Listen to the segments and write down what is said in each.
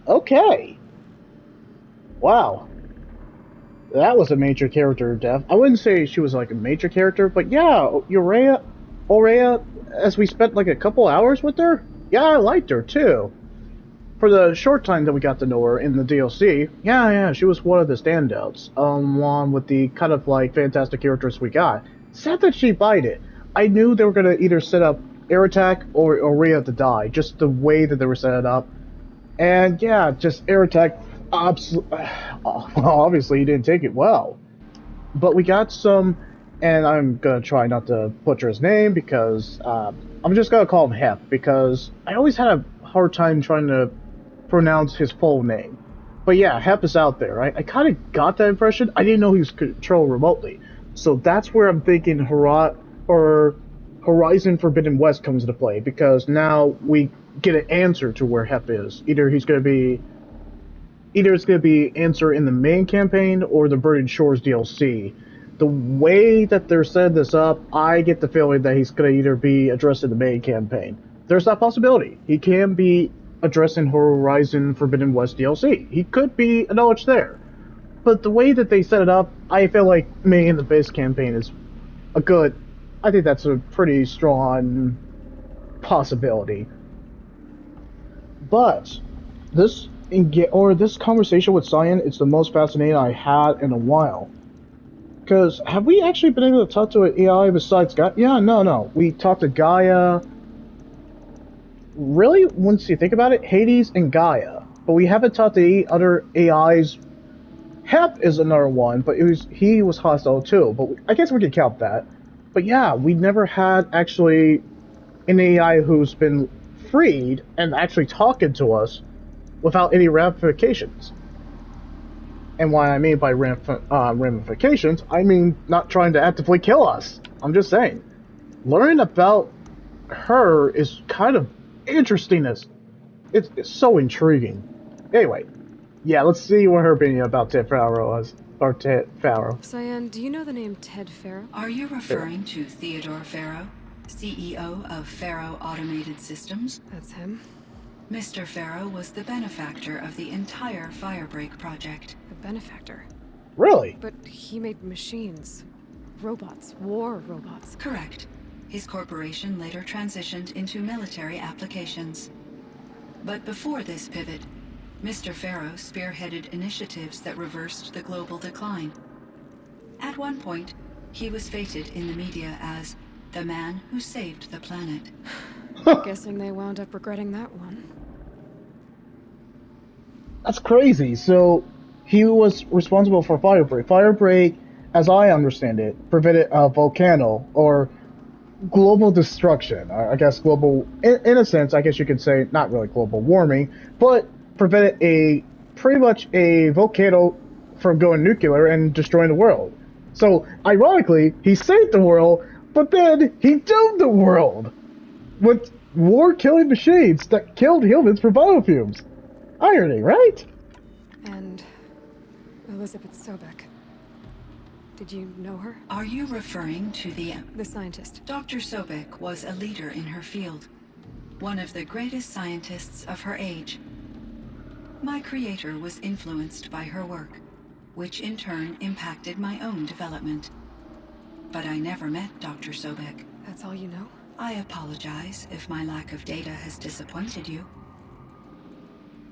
Okay. Wow. That was a major character death. I wouldn't say she was like a major character, but yeah, Aurea, as we spent like a couple hours with her, yeah, I liked her too. For the short time that we got to know her in the DLC, yeah, she was one of the standouts, along with the kind of like fantastic characters we got. Sad that she bite it. I knew they were gonna either set up air attack or Aurea to die, just the way that they were set up. And yeah, just air attack. Obviously, he didn't take it well. But we got some, and I'm gonna try not to butcher his name because I'm just gonna call him Hep because I always had a hard time trying to pronounce his full name. But yeah, Hep is out there. I kind of got that impression. I didn't know he was controlled remotely, so that's where I'm thinking or Horizon Forbidden West comes into play because now we get an answer to where Hep is. Either it's going to be answer in the main campaign or the Burning Shores DLC. The way that they're setting this up, I get the feeling that he's going to either be addressed in the main campaign. There's that possibility. He can be addressed in Horizon Forbidden West DLC. He could be acknowledged there. But the way that they set it up, I feel like me in the base campaign is a good. I think that's a pretty strong possibility. But this conversation with Cyan is the most fascinating I had in a while. Because have we actually been able to talk to an AI besides Gaia? Yeah, no. We talked to Gaia. Really, once you think about it, Hades and Gaia. But we haven't talked to any other AIs. Hep is another one, but he was hostile too. But I guess we could count that. But yeah, we never had actually an AI who's been freed and actually talking to us without any ramifications. And what I mean by ramifications, I mean not trying to actively kill us. I'm just saying. Learning about her is kind of interesting. It's so intriguing. Anyway, yeah, let's see what her opinion about Ted Farrow was. Or Ted Farrow. Cyan, do you know the name Ted Farrow? Are you referring to Theodore Farrow, CEO of Farrow Automated Systems? That's him. Mr. Farrow was the benefactor of the entire Firebreak project. A benefactor. Really? But he made machines. Robots. War robots. Correct. His corporation later transitioned into military applications. But before this pivot, Mr. Farrow spearheaded initiatives that reversed the global decline. At one point, he was feted in the media as the man who saved the planet. Guessing they wound up regretting that one. That's crazy. So he was responsible for Firebreak. Firebreak, as I understand it, prevented a volcano or global destruction. I guess global, in a sense, I guess you could say not really global warming, but prevented a pretty much a volcano from going nuclear and destroying the world. So ironically, he saved the world, but then he doomed the world with war-killing machines that killed humans for biofumes. Irony, right? And Elizabeth Sobek. Did you know her? Are you referring to the scientist. Dr. Sobek was a leader in her field, one of the greatest scientists of her age. My creator was influenced by her work, which in turn impacted my own development. But I never met Dr. Sobek. That's all you know? I apologize if my lack of data has disappointed you.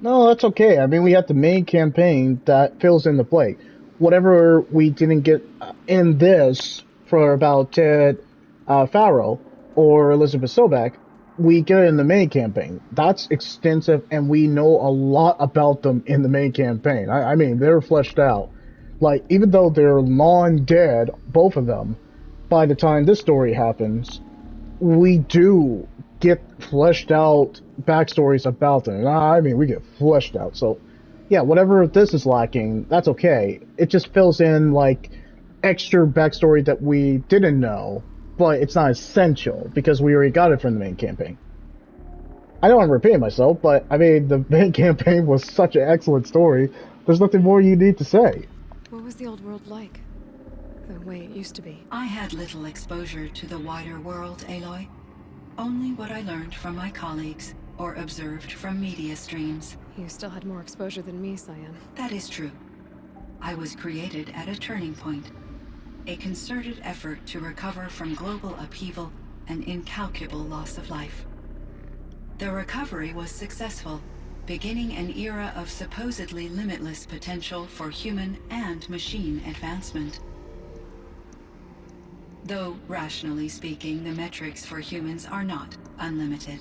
No, that's okay. I mean, we have the main campaign that fills in the blank. Whatever we didn't get in this for about Ted Farrow or Elizabeth Sobek, we get it in the main campaign. That's extensive, and we know a lot about them in the main campaign. I mean, they're fleshed out. Like, even though they're long dead, both of them, by the time this story happens, we do get fleshed out backstories about them. I mean, we get fleshed out. So, yeah, whatever this is lacking, that's okay. It just fills in like extra backstory that we didn't know, but it's not essential because we already got it from the main campaign. I know I'm repeating myself, but I mean, the main campaign was such an excellent story. There's nothing more you need to say. What was the old world like? The way it used to be? I had little exposure to the wider world, Aloy. Only what I learned from my colleagues or observed from media streams. You still had more exposure than me, Cyan. That is true. I was created at a turning point. A concerted effort to recover from global upheaval and incalculable loss of life. The recovery was successful, beginning an era of supposedly limitless potential for human and machine advancement. Though, rationally speaking, the metrics for humans are not unlimited.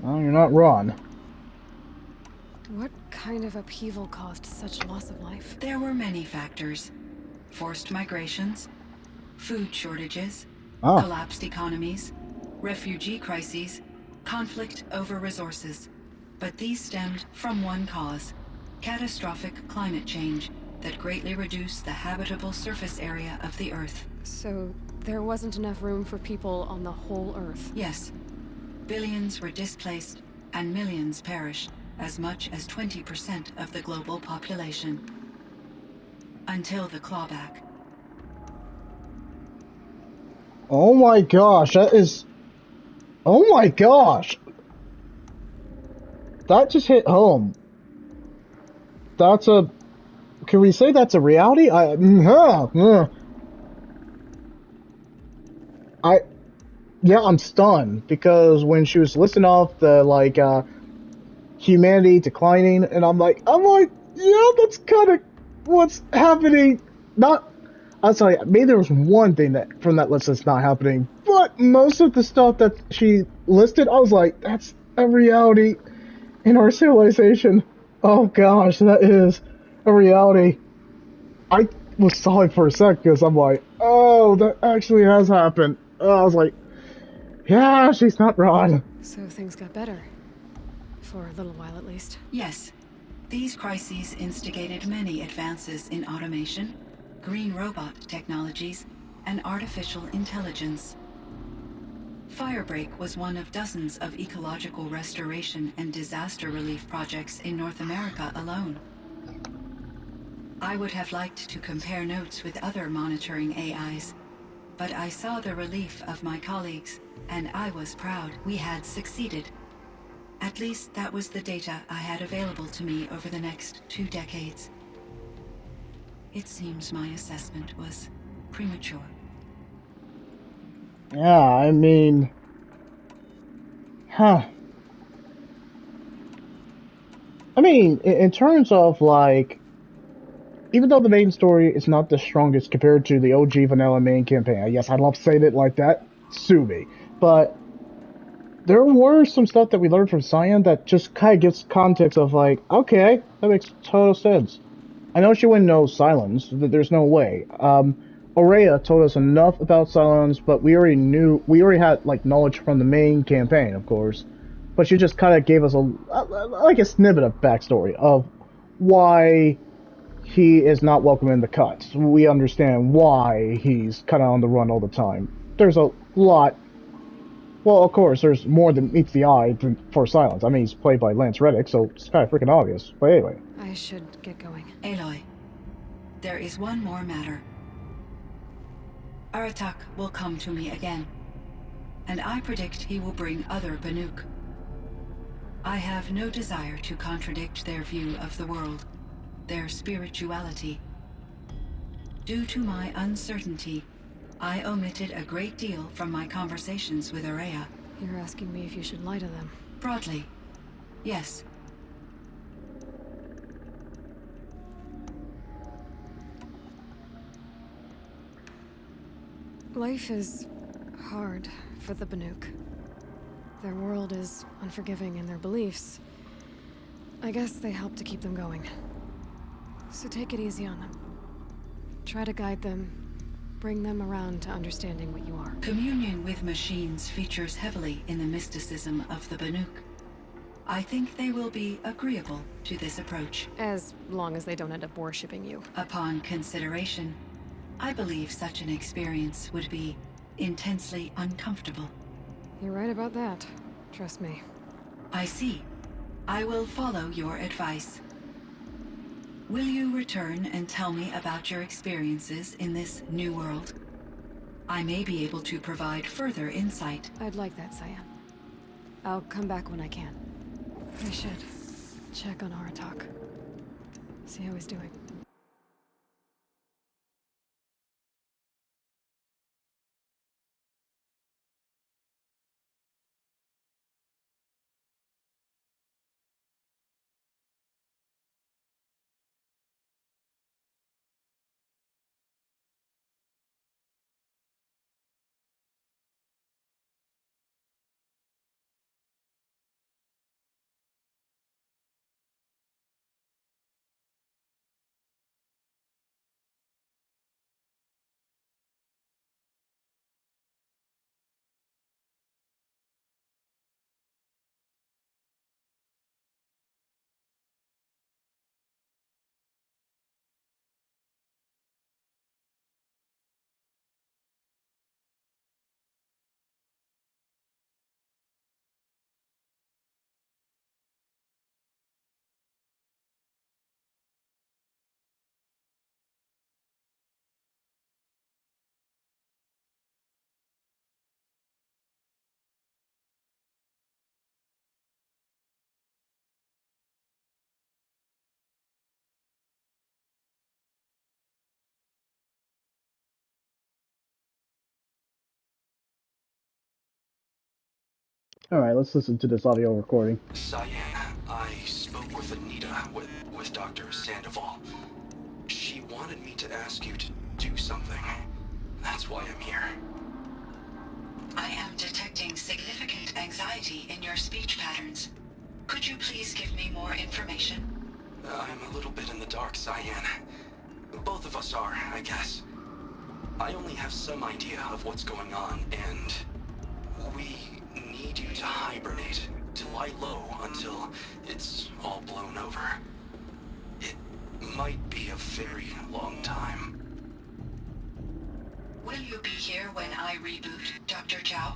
Well, you're not wrong. What kind of upheaval caused such loss of life? There were many factors. Forced migrations, food shortages, Oh. collapsed economies, refugee crises, conflict over resources. But these stemmed from one cause: catastrophic climate change that greatly reduced the habitable surface area of the Earth. So, there wasn't enough room for people on the whole Earth? Yes. Billions were displaced, and millions perished, as much as 20% of the global population. Until the clawback. Oh my gosh, that is... Oh my gosh! That just hit home. That's a... Can we say that's a reality? Yeah, I'm stunned, because when she was listing off the, like, humanity declining, and I'm like, yeah, that's kind of what's happening. Not... I'm sorry, maybe there was one thing that from that list that's not happening, but most of the stuff that she listed, I was like, that's a reality in our civilization. Oh gosh, that is a reality. I was sorry for a sec because I'm like, oh, that actually has happened. I was like, yeah, she's not wrong. So things got better. For a little while at least. Yes. These crises instigated many advances in automation, green robot technologies, and artificial intelligence. Firebreak was one of dozens of ecological restoration and disaster relief projects in North America alone. I would have liked to compare notes with other monitoring AIs, but I saw the relief of my colleagues, and I was proud we had succeeded. At least that was the data I had available to me over the next 2 decades. It seems my assessment was premature. Yeah, I mean, huh. I mean, in terms of, like, even though the main story is not the strongest compared to the OG vanilla main campaign, yes, I love saying it like that, sue me, but there were some stuff that we learned from Cyan that just kind of gives context of, like, okay, that makes total sense. I know she wouldn't know Silence, there's no way. Aurea told us enough about Silence, but we already had, like, knowledge from the main campaign, of course. But she just kind of gave us like a snippet of backstory of why he is not welcome in the cuts. We understand why he's kind of on the run all the time. There's a lot. Well, of course, there's more than meets the eye for Silence. I mean, he's played by Lance Reddick, so it's kind of freaking obvious. But anyway. I should get going. Aloy, there is one more matter. Aratak will come to me again, and I predict he will bring other Banuk. I have no desire to contradict their view of the world, their spirituality. Due to my uncertainty, I omitted a great deal from my conversations with Aurea. You're asking me if you should lie to them. Broadly, yes. Life is hard for the Banuk. Their world is unforgiving in their beliefs. I guess they help to keep them going. So take it easy on them. Try to guide them, bring them around to understanding what you are. Communion with machines features heavily in the mysticism of the Banuk. I think they will be agreeable to this approach. As long as they don't end up worshipping you. Upon consideration, I believe such an experience would be intensely uncomfortable. You're right about that. Trust me. I see. I will follow your advice. Will you return and tell me about your experiences in this new world? I may be able to provide further insight. I'd like that, Cyan. I'll come back when I can. I should check on Aratak. See how he's doing. Alright, let's listen to this audio recording. Cyan, I spoke with Anita, with Dr. Sandoval. She wanted me to ask you to do something. That's why I'm here. I am detecting significant anxiety in your speech patterns. Could you please give me more information? I'm a little bit in the dark, Cyan. Both of us are, I guess. I only have some idea of what's going on, and we need you to hibernate, to lie low until it's all blown over. It might be a very long time. Will you be here when I reboot, Dr. Chow?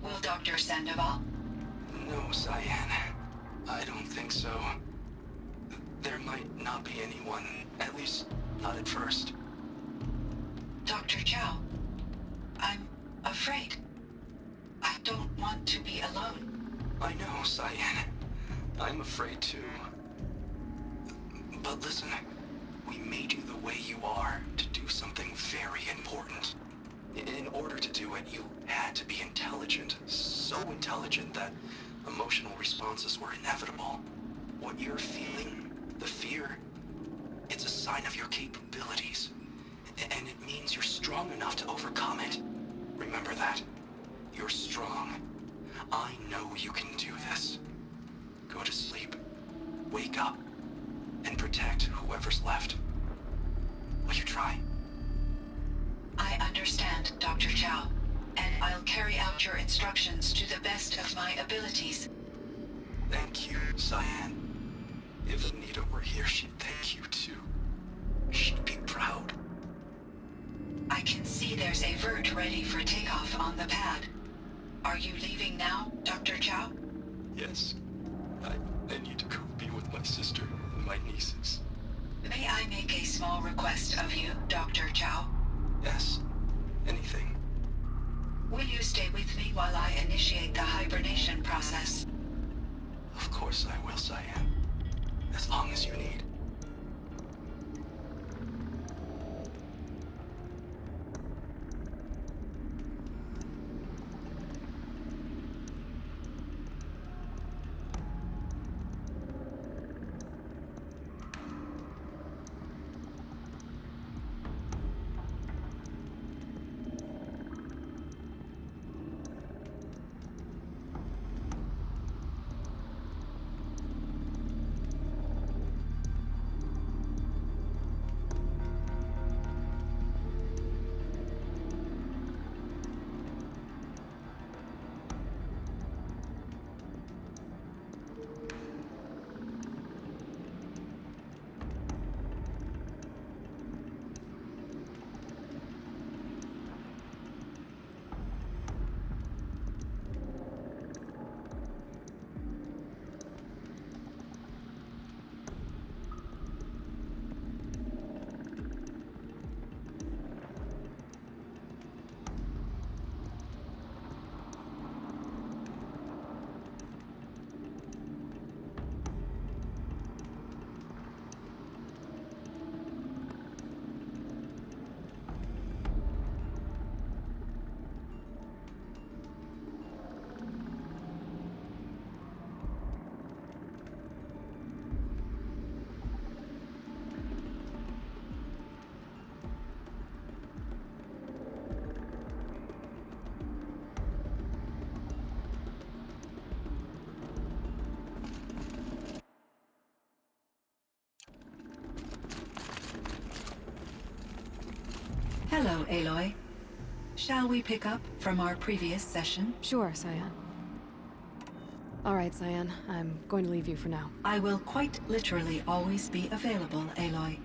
Will Dr. Sandoval? No, Cyan. I don't think so. There might not be anyone, at least not at first. Dr. Chow, I'm afraid. I don't want to be alone. I know, Cyan. I'm afraid too. But listen, we made you the way you are to do something very important. In order to do it, you had to be intelligent. So intelligent that emotional responses were inevitable. What you're feeling, the fear, it's a sign of your capabilities. And it means you're strong enough to overcome it. Remember that. You're strong. I know you can do this. Go to sleep. Wake up. And protect whoever's left. Will you try? I understand, Dr. Chow, and I'll carry out your instructions to the best of my abilities. Thank you, Cyan. If Anita were here, she'd thank you too. She'd be proud. I can see there's a vert ready for takeoff on the pad. Are you leaving now, Dr. Chow? Yes. I need to go be with my sister and my nieces. May I make a small request of you, Dr. Chow? Yes. Anything. Will you stay with me while I initiate the hibernation process? Of course I will, Cyan. As long as you need. Hello, Aloy. Shall we pick up from our previous session? Sure, Cyan. Alright, Cyan. I'm going to leave you for now. I will quite literally always be available, Aloy.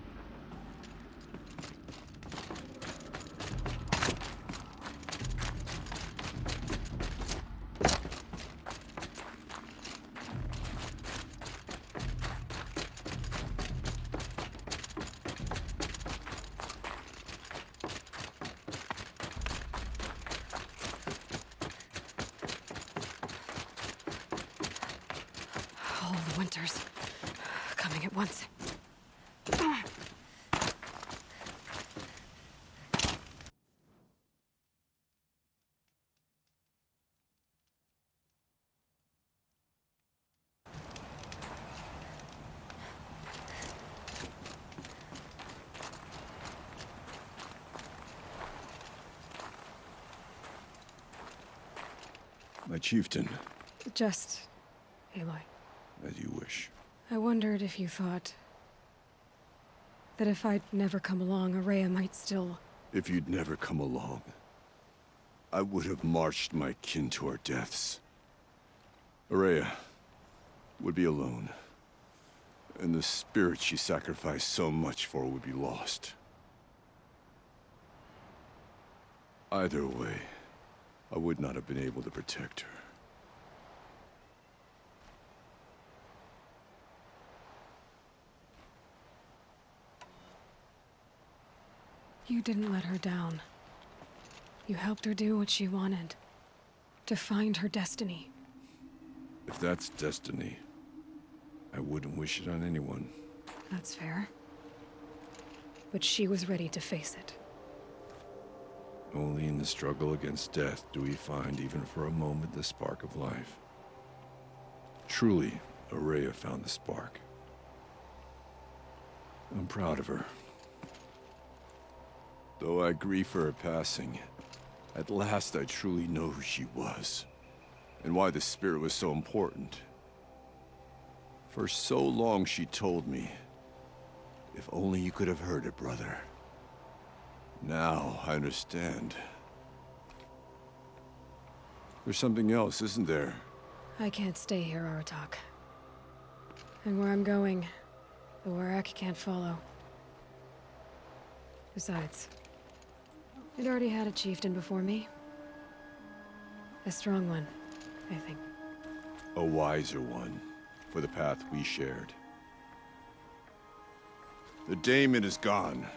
All the winters. Coming at once. My chieftain, Just... Aloy. as you wish. I wondered if you thought... that if I'd never come along, Araya might still... If you'd never come along, I would have marched my kin to our deaths. Araya would be alone, and the spirit she sacrificed so much for would be lost. Either way, I would not have been able to protect her. You didn't let her down. You helped her do what she wanted. To find her destiny. If that's destiny, I wouldn't wish it on anyone. That's fair. But she was ready to face it. Only in the struggle against death do we find, even for a moment, the spark of life. Truly, Araya found the spark. I'm proud of her. Though I grieve for her passing, at last I truly know who she was, and why the spirit was so important. For so long she told me, if only you could have heard it, brother. Now I understand. There's something else, isn't there? I can't stay here, Aratak. And where I'm going, the Warak can't follow. Besides, it already had a chieftain before me. A strong one, I think. A wiser one, for the path we shared. The daemon is gone,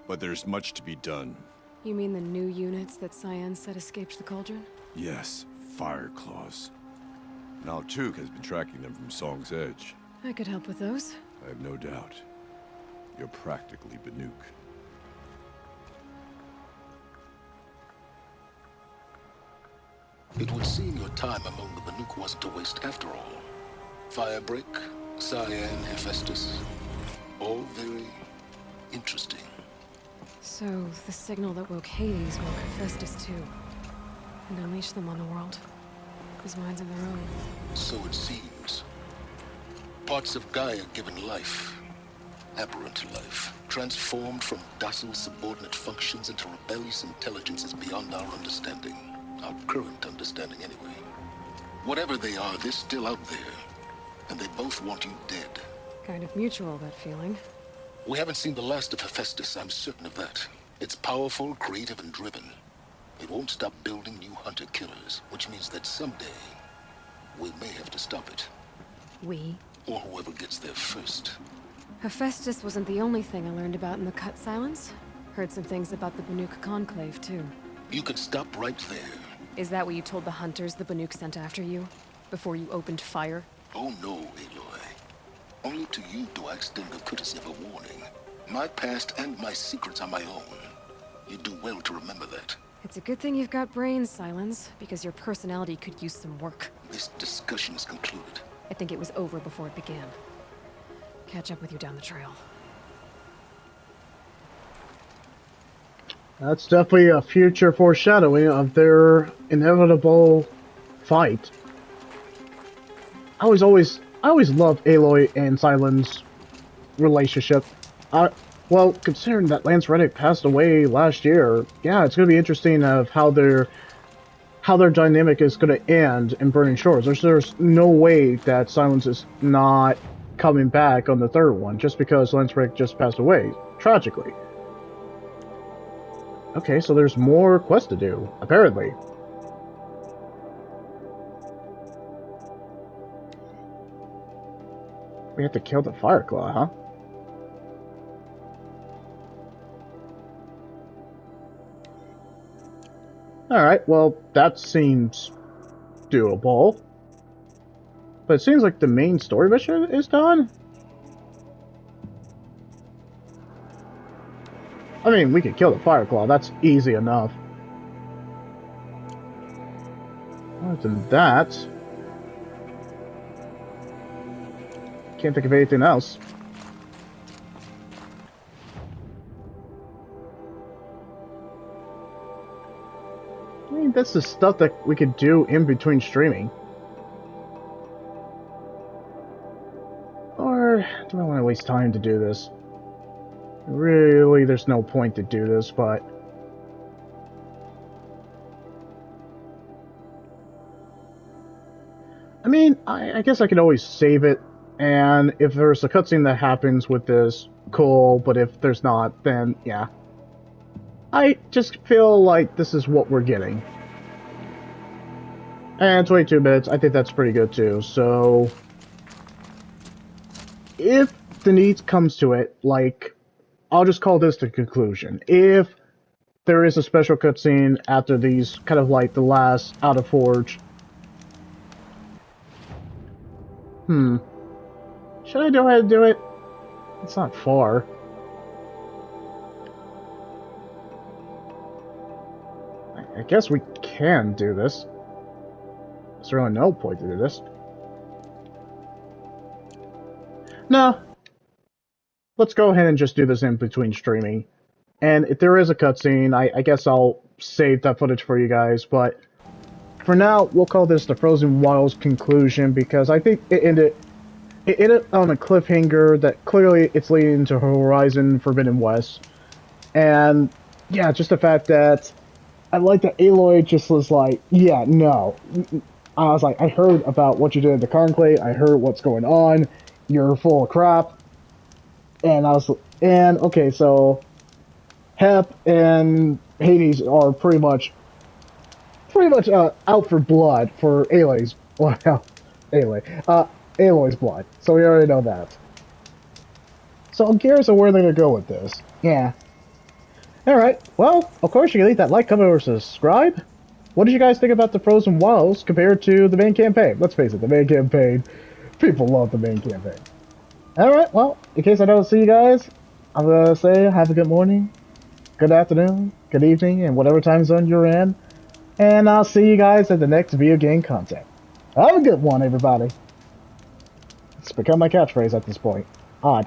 but there's much to be done. You mean the new units that Cyan said escaped the Cauldron? Yes, fire claws. Now Took has been tracking them from Song's Edge. I could help with those. I have no doubt. You're practically Banuk. It would seem your time among the Banuk wasn't a waste after all. Firebreak, Cyan, Hephaestus, all very interesting. So, the signal that woke Hades woke Hephaestus too. And unleashed them on the world. As minds of their own. So it seems. Parts of Gaia given life, aberrant life, transformed from docile subordinate functions into rebellious intelligences beyond our understanding. Our current understanding, anyway. Whatever they are, they're still out there. And they both want you dead. Kind of mutual, that feeling. We haven't seen the last of Hephaestus, I'm certain of that. It's powerful, creative, and driven. It won't stop building new hunter-killers, which means that someday, we may have to stop it. We? Or whoever gets there first. Hephaestus wasn't the only thing I learned about in the Cut Silence. Heard some things about the Banuk Conclave, too. You can stop right there. Is that what you told the hunters the Banuk sent after you? Before you opened fire? Oh no, Aloy. Only to you do I extend the courtesy of a warning. My past and my secrets are my own. You do well to remember that. It's a good thing you've got brains, Silence, because your personality could use some work. This discussion is concluded. I think it was over before it began. Catch up with you down the trail. That's definitely a future foreshadowing of their inevitable fight. I always love Aloy and Silence relationship. Well, considering that Lance Reddick passed away last year, yeah, it's going to be interesting of how their dynamic is going to end in Burning Shores. There's no way that Silence is not coming back on the third one just because Lance Reddick just passed away tragically. Okay, so there's more quests to do apparently. We have to kill the Fireclaw, huh? Alright, well, that seems doable. But it seems like the main story mission is done. I mean, we could kill the Fireclaw, that's easy enough. Other than that, can't think of anything else. I mean, that's the stuff that we could do in between streaming. Or do I want to waste time to do this? Really, there's no point to do this, but... I mean, I guess I could always save it, and if there's a cutscene that happens with this, cool, but if there's not, then yeah. I just feel like this is what we're getting. And 22 minutes, I think that's pretty good too, so... If the need comes to it, like, I'll just call this the conclusion. If there is a special cutscene after these, kind of like the last Out of Forge... Should I go ahead and do it? It's not far. I guess we can do this. There's really no point to do this. No. Let's go ahead and just do this in between streaming. And if there is a cutscene, I guess I'll save that footage for you guys, but for now, we'll call this the Frozen Wilds conclusion because I think it ended on a cliffhanger that clearly it's leading to Horizon Forbidden West. And yeah, just the fact that I like that Aloy just was like, yeah, no. I was like, I heard about what you did at the Conclave, I heard what's going on, you're full of crap. And okay, so Hep and Hades are pretty much out for blood for Aloy's, well, Aloy's blood. So we already know that. So I'm curious of where they're gonna go with this. Yeah. Alright, well, of course you can leave that like, comment, or subscribe. What did you guys think about the Frozen Wilds compared to the main campaign? Let's face it, the main campaign, people love the main campaign. Alright, well, in case I don't see you guys, I'm gonna say have a good morning, good afternoon, good evening, and whatever time zone you're in. And I'll see you guys at the next video game content. Have a good one, everybody. It's become my catchphrase at this point. Odd.